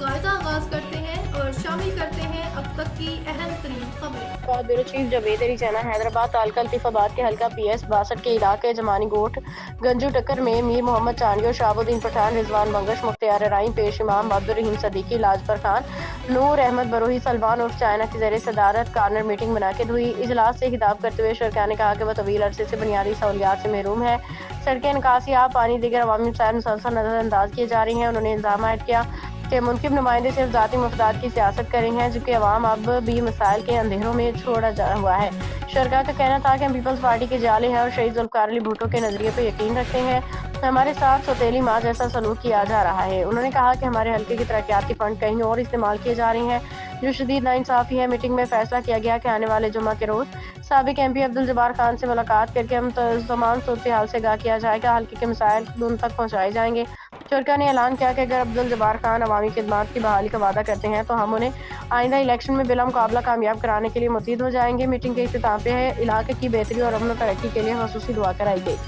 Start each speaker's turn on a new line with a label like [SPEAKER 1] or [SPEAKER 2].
[SPEAKER 1] बाकायदा आगाज करते हैं और शामिल करते हैं अब तक की अहम तरीन खबरें।
[SPEAKER 2] ब्यूरो चीफ जावेद अली चना हैदराबाद तालकल लतीफाबाद के हल्का PS 62 के इलाके जमानी गोट गंजू टक्कर में मीर मोहम्मद चांडियो, शाहबुद्दीन पठान, रिजवान बंगश, मुख्तियार राइन, पेश इमाम, अब्दुल रहीम सदीकी, लाजफर खान, नूर अहमद बरोही, सलमान उर्फ चाइना की ज़ेर सदारत कार्नर मीटिंग मुनक़िद हुई। इजलास से खिताब करते हुए शरका ने कहा कि वह तवील अरसे से बुनियादी सहूलियात से महरूम है। सड़कें, निकासियाब, पानी, दीगर अवामी मसाइल मुसलसल नजरअंदाज किए जा रही हैं। उन्होंने इल्जाम आयद किया कि मुनकिब नुमाइंदे सिर्फ ज़ाती मफदात की सियासत कर रही हैं, जबकि अवाम अब भी मसाइल के अंधेरों में छोड़ा जा हुआ है। शरका का कहना था कि हम पीपल्स पार्टी के जाले हैं और शहीद जुल्फ़िकार अली भुट्टो के नजरिए पर यकीन रखते हैं। हमारे साथ सौतेली माँ जैसा सलूक किया जा रहा है। उन्होंने कहा कि हमारे हल्के की तरक्याती फंड कहीं और इस्तेमाल किए जा रहे हैं, जो शदीद नाइंसाफी है। मीटिंग में फैसला किया गया कि आने वाले जुमा के रोज साबिक MP अब्दुल जब्बार खान से मुलाकात करके हम तमाम सूरत हाल से आगाह किया जाएगा, हल्के के मसाइल उन तक पहुँचाए जाएंगे। शरका ने ऐलान किया कि अगर अब्दुल जब्बार खान अवामी खिदमात की बहाली का वादा करते हैं तो हम उन्हें आइंदा इलेक्शन में बिला मुकाबला कामयाब कराने के लिए मुतहिद हो जाएंगे। मीटिंग के इख्तिताम पे इलाके की बेहतरी और अमन तरक्की के लिए खसूसी दुआ कराई गई।